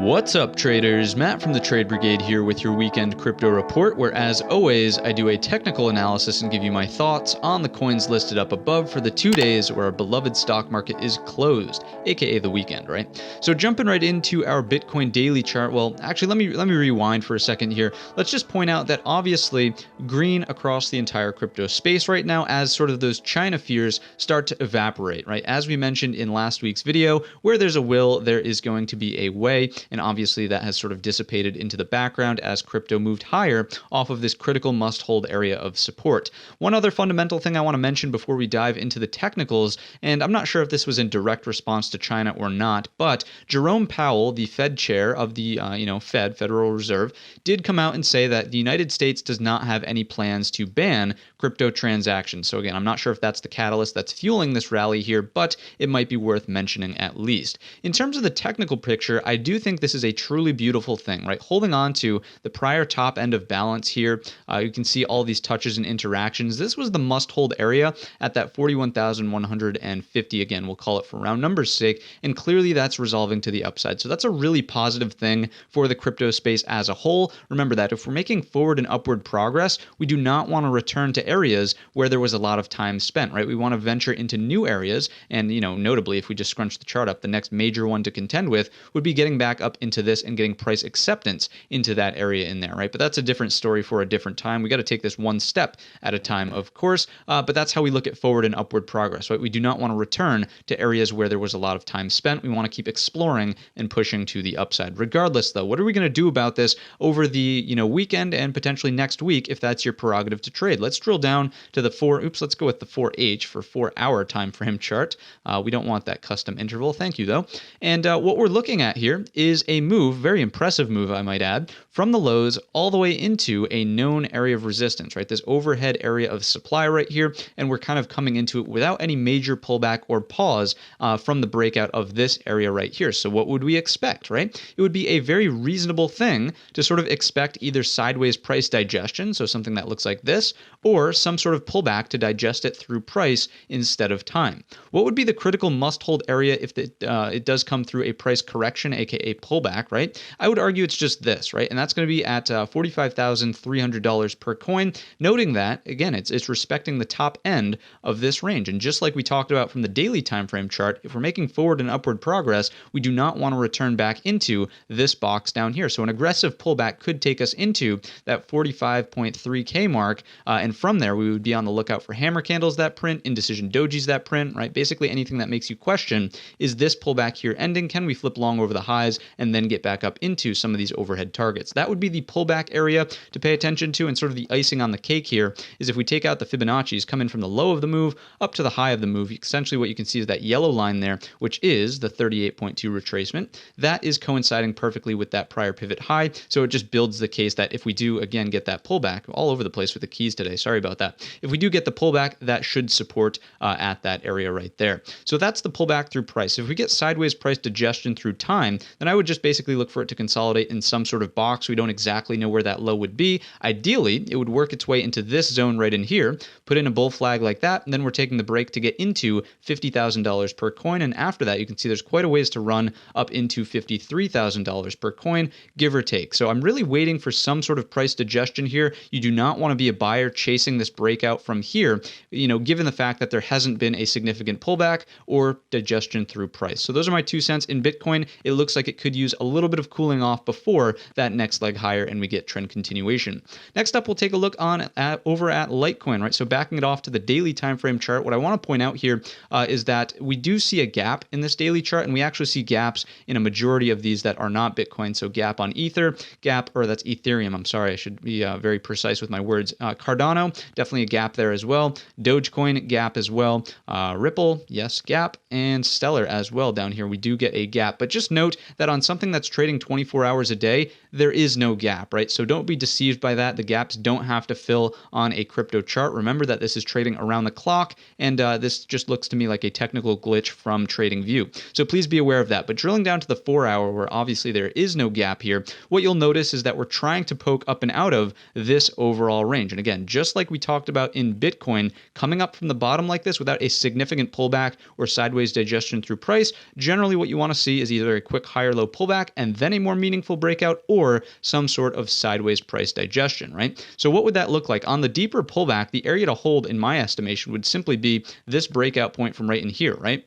What's up, traders? Matt from the Trade Brigade here with your weekend crypto report, where as always, I do a technical analysis and give you my thoughts on the coins listed up above for the 2 days where our beloved stock market is closed, aka the weekend, right? So jumping right into our Bitcoin daily chart. Well, actually, let me rewind for a second here. Let's just point out that obviously green across the entire crypto space right now as sort of those China fears start to evaporate, right? As we mentioned in last week's video, where there's a will, there is going to be a way. And obviously that has sort of dissipated into the background as crypto moved higher off of this critical must-hold area of support. One other fundamental thing I want to mention before we dive into the technicals, and I'm not sure if this was in direct response to China or not, but Jerome Powell, the Fed chair of the Fed, Federal Reserve, did come out and say that the United States does not have any plans to ban crypto transactions. So again, I'm not sure if that's the catalyst that's fueling this rally here, but it might be worth mentioning at least. In terms of the technical picture, I do think this is a truly beautiful thing, right? Holding on to the prior top end of balance here, you can see all these touches and interactions. This was the must-hold area at that 41,150. Again, we'll call it for round numbers' sake, and clearly that's resolving to the upside. So that's a really positive thing for the crypto space as a whole. Remember that if we're making forward and upward progress, we do not want to return to areas where there was a lot of time spent, right? We want to venture into new areas, and notably, if we just scrunch the chart up, the next major one to contend with would be getting back up into this and getting price acceptance into that area in there, right? But that's a different story for a different time. We got to take this one step at a time, of course, but that's how we look at forward and upward progress, right? We do not want to return to areas where there was a lot of time spent. We want to keep exploring and pushing to the upside. Regardless, though, what are we going to do about this over the weekend and potentially next week if that's your prerogative to trade? Let's drill down to the let's go with the 4H for 4-hour time frame chart. We don't want that custom interval. Thank you, though. And what we're looking at here is a move, very impressive move, I might add, from the lows all the way into a known area of resistance, right? This overhead area of supply right here, and we're kind of coming into it without any major pullback or pause from the breakout of this area right here. So what would we expect, right? It would be a very reasonable thing to sort of expect either sideways price digestion, so something that looks like this, or some sort of pullback to digest it through price instead of time. What would be the critical must-hold area if it does come through a price correction, aka pullback, right? I would argue it's just this, right? And that's going to be at $45,300 per coin, noting that, again, it's respecting the top end of this range. And just like we talked about from the daily time frame chart, if we're making forward and upward progress, we do not want to return back into this box down here. So an aggressive pullback could take us into that 45.3K mark, and from there, we would be on the lookout for hammer candles that print, indecision dojis that print, right? Basically anything that makes you question, is this pullback here ending? Can we flip long over the highs and then get back up into some of these overhead targets? That would be the pullback area to pay attention to, and sort of the icing on the cake here is if we take out the Fibonacci's, come in from the low of the move up to the high of the move, essentially what you can see is that yellow line there, which is the 38.2 retracement. That is coinciding perfectly with that prior pivot high, so it just builds the case that if we do, again, get that pullback, all over the place with the keys today, sorry about that. If we do get the pullback, that should support at that area right there. So that's the pullback through price. If we get sideways price digestion through time, then I would just basically look for it to consolidate in some sort of box. We don't exactly know where that low would be. Ideally, it would work its way into this zone right in here, put in a bull flag like that, and then we're taking the break to get into $50,000 per coin. And after that, you can see there's quite a ways to run up into $53,000 per coin, give or take. So I'm really waiting for some sort of price digestion here. You do not want to be a buyer chasing this breakout from here, given the fact that there hasn't been a significant pullback or digestion through price. So those are my 2 cents. In Bitcoin, it looks like it could use a little bit of cooling off before that next leg higher and we get trend continuation. Next up, we'll take a look over at Litecoin, right? So backing it off to the daily time frame chart, what I want to point out here is that we do see a gap in this daily chart, and we actually see gaps in a majority of these that are not Bitcoin. So gap on Ether, that's Ethereum. I'm sorry, I should be very precise with my words. Cardano, definitely a gap there as well. Dogecoin, gap as well. Ripple, yes, gap. And Stellar as well down here. We do get a gap, but just note that on something that's trading 24 hours a day, there is no gap, right? So don't be deceived by that. The gaps don't have to fill on a crypto chart. Remember that this is trading around the clock, and this just looks to me like a technical glitch from TradingView. So please be aware of that. But drilling down to the 4-hour, where obviously there is no gap here, what you'll notice is that we're trying to poke up and out of this overall range. And again, just like we talked about in Bitcoin, coming up from the bottom like this without a significant pullback or sideways digestion through price, generally what you want to see is either a quick higher low pullback and then a more meaningful breakout, or some sort of sideways price digestion, right? So what would that look like? On the deeper pullback, the area to hold in my estimation would simply be this breakout point from right in here, right?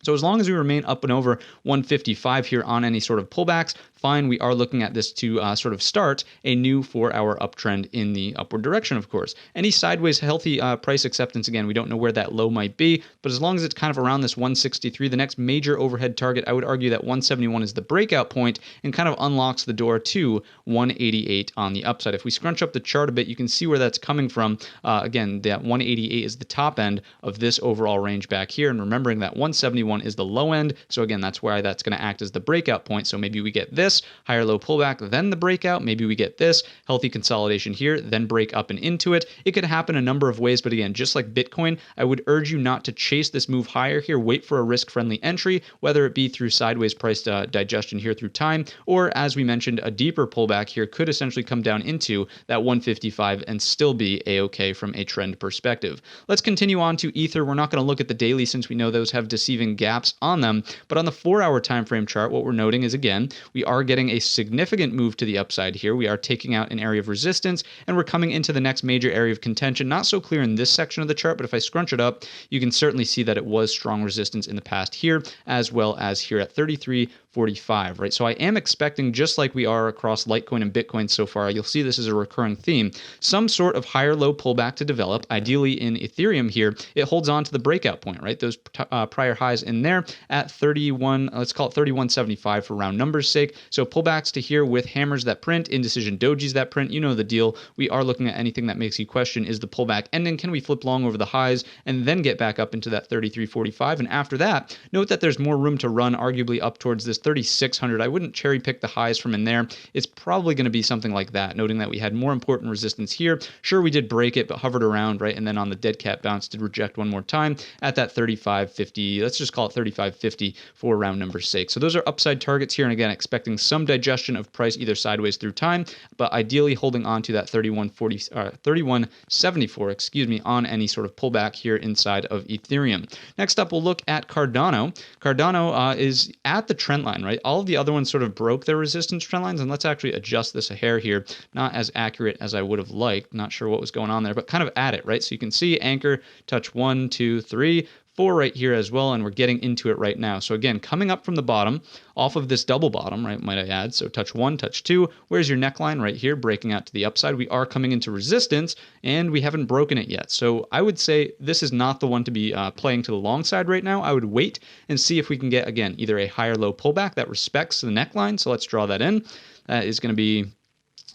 So as long as we remain up and over 155 here on any sort of pullbacks, fine, we are looking at this to sort of start a new 4-hour uptrend in the upward direction, of course. Any sideways healthy price acceptance, again, we don't know where that low might be, but as long as it's kind of around this 163, the next major overhead target, I would argue that 171 is the breakout point and kind of unlocks the door to 188 on the upside. If we scrunch up the chart a bit, you can see where that's coming from. Again, that 188 is the top end of this overall range back here, and remembering that 171 is the low end, so again, that's why that's going to act as the breakout point. So maybe we get this higher low pullback, then the breakout. Maybe we get this healthy consolidation here, then break up and into it. It could happen a number of ways, but again, just like Bitcoin, I would urge you not to chase this move higher here. Wait for a risk-friendly entry, whether it be through sideways price digestion here through time, or as we mentioned, a deeper pullback here could essentially come down into that 155 and still be a-okay from a trend perspective. Let's continue on to Ether. We're not going to look at the daily since we know those have deceiving gaps on them, but on the 4-hour time frame chart, what we're noting is, again, we are getting a significant move to the upside here. We are taking out an area of resistance, and we're coming into the next major area of contention. Not so clear in this section of the chart, but if I scrunch it up, you can certainly see that it was strong resistance in the past here, as well as here at 33.45, right? So I am expecting, just like we are across Litecoin and Bitcoin so far, you'll see this is a recurring theme, some sort of higher low pullback to develop. Ideally in Ethereum here, it holds on to the breakout point, right? Those prior highs in there at 31, let's call it 31.75 for round numbers sake. So pullbacks to here with hammers that print, indecision dojis that print, you know the deal. We are looking at anything that makes you question, is the pullback ending? Can we flip long over the highs and then get back up into that 33.45? And after that, note that there's more room to run, arguably up towards this 3600. I wouldn't cherry pick the highs from in there. It's probably going to be something like that, noting that we had more important resistance here. Sure, we did break it, but hovered around, right? And then on the dead cat bounce did reject one more time at that 35.50. Let's just call it 35.50 for round numbers sake. So those are upside targets here. And again, expecting some digestion of price either sideways through time, but ideally holding on to that 31.74, excuse me, on any sort of pullback here inside of Ethereum. Next up, we'll look at Cardano. Cardano is at the trend line, right? All of the other ones sort of broke their resistance trend lines, and let's actually adjust this a hair here. Not as accurate as I would have liked. Not sure what was going on there, but kind of at it, right? So you can see anchor, touch 1, 2, 3, 4 right here as well, and we're getting into it right now. So again, coming up from the bottom, off of this double bottom, right, might I add. So touch 1, touch 2. Where's your neckline? Right here, breaking out to the upside. We are coming into resistance, and we haven't broken it yet. So I would say this is not the one to be playing to the long side right now. I would wait and see if we can get, again, either a higher low pullback that respects the neckline. So let's draw that in. That is going to be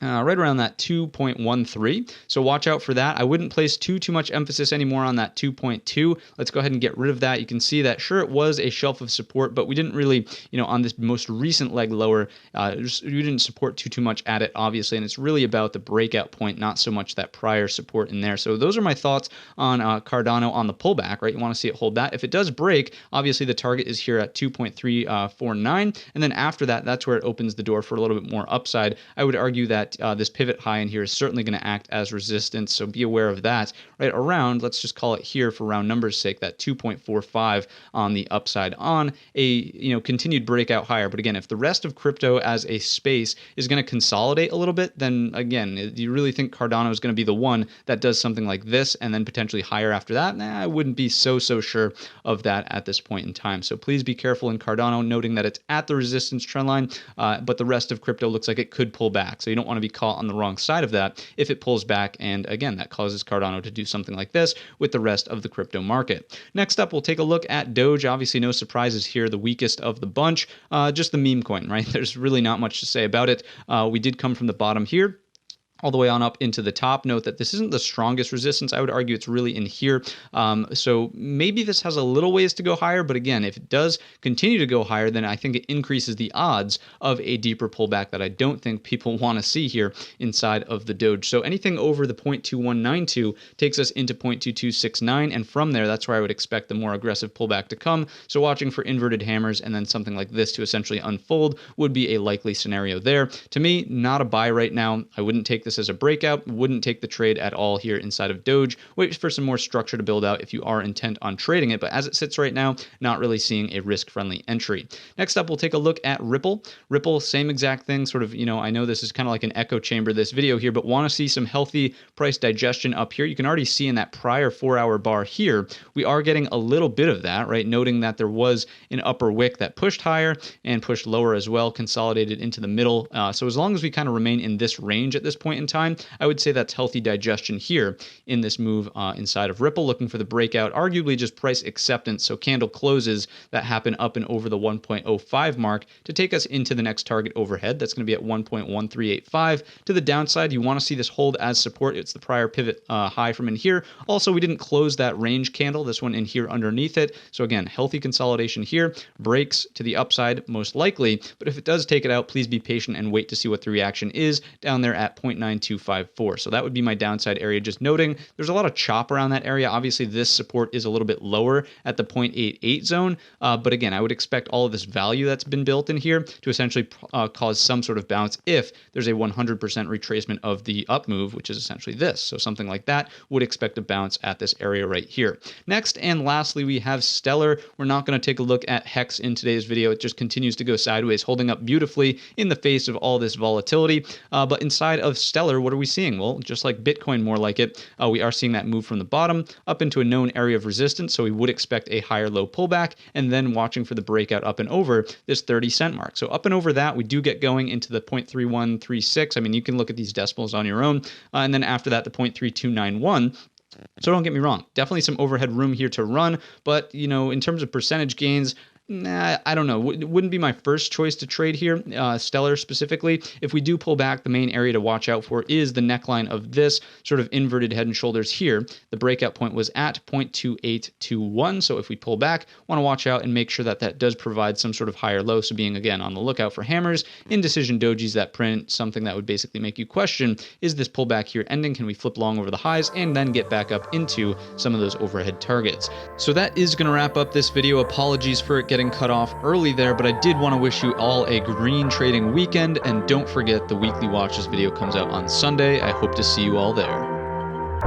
right around that 2.13. So watch out for that. I wouldn't place too much emphasis anymore on that 2.2. Let's go ahead and get rid of that. You can see that, sure, it was a shelf of support, but we didn't really, on this most recent leg lower, we didn't support too much at it, obviously, and it's really about the breakout point, not so much that prior support in there. So those are my thoughts on Cardano on the pullback, right? You want to see it hold that. If it does break, obviously the target is here at 2.349, and then after that, that's where it opens the door for a little bit more upside. I would argue that this pivot high in here is certainly going to act as resistance, so be aware of that. Right around, let's just call it here for round numbers sake, that 2.45 on the upside on a continued breakout higher. But again, if the rest of crypto as a space is going to consolidate a little bit, then again, do you really think Cardano is going to be the one that does something like this and then potentially higher after that? Nah, I wouldn't be so sure of that at this point in time. So please be careful in Cardano, noting that it's at the resistance trend line, but the rest of crypto looks like it could pull back. So you don't want to be caught on the wrong side of that if it pulls back, and again, that causes Cardano to do something like this with the rest of the crypto market. Next up, we'll take a look at Doge. Obviously, no surprises here, the weakest of the bunch, just the meme coin, right? There's really not much to say about it. We did come from the bottom here all the way on up into the top. Note that this isn't the strongest resistance. I would argue it's really in here. So maybe this has a little ways to go higher, but again, if it does continue to go higher, then I think it increases the odds of a deeper pullback that I don't think people want to see here inside of the Doge. So anything over the 0.2192 takes us into 0.2269, and from there, that's where I would expect the more aggressive pullback to come. So watching for inverted hammers and then something like this to essentially unfold would be a likely scenario there. To me, not a buy right now. I wouldn't take this this as a breakout. Wouldn't take the trade at all here inside of Doge. Wait for some more structure to build out if you are intent on trading it. But as it sits right now, not really seeing a risk-friendly entry. Next up, we'll take a look at Ripple. Ripple, same exact thing, sort of, I know this is kind of like an echo chamber, this video here, but want to see some healthy price digestion up here. You can already see in that prior 4-hour bar here, we are getting a little bit of that, right? Noting that there was an upper wick that pushed higher and pushed lower as well, consolidated into the middle. So as long as we kind of remain in this range at this point in time, I would say that's healthy digestion here in this move inside of Ripple, looking for the breakout, arguably just price acceptance. So candle closes that happen up and over the 1.05 mark to take us into the next target overhead. That's going to be at 1.1385. To the downside, you want to see this hold as support. It's the prior pivot high from in here. Also, we didn't close that range candle, this one in here underneath it. So again, healthy consolidation here, breaks to the upside most likely, but if it does take it out, please be patient and wait to see what the reaction is down there at 0.9254. So that would be my downside area. Just noting there's a lot of chop around that area. Obviously, this support is a little bit lower at the 0.88 zone, but again, I would expect all of this value that's been built in here to essentially cause some sort of bounce if there's a 100% retracement of the up move, which is essentially this. So something like that would expect a bounce at this area right here. Next and lastly, we have Stellar. We're not going to take a look at Hex in today's video. It just continues to go sideways, holding up beautifully in the face of all this volatility. But inside of Stellar, what are we seeing? Well, just like Bitcoin, more like it, we are seeing that move from the bottom up into a known area of resistance. So we would expect a higher low pullback and then watching for the breakout up and over this 30-cent mark. So up and over that, we do get going into the 0.3136. I mean, you can look at these decimals on your own. And then after that, the 0.3291. So don't get me wrong, definitely some overhead room here to run. But, in terms of percentage gains, nah, I don't know. It wouldn't be my first choice to trade here, Stellar specifically. If we do pull back, the main area to watch out for is the neckline of this sort of inverted head and shoulders here. The breakout point was at 0.2821. So if we pull back, want to watch out and make sure that that does provide some sort of higher low. So being, again, on the lookout for hammers, indecision dojis that print, something that would basically make you question, is this pullback here ending? Can we flip long over the highs and then get back up into some of those overhead targets? So that is going to wrap up this video. Apologies for it getting cut off early there, but I did want to wish you all a green trading weekend, and don't forget the weekly watches video comes out on Sunday. I hope to see you all there.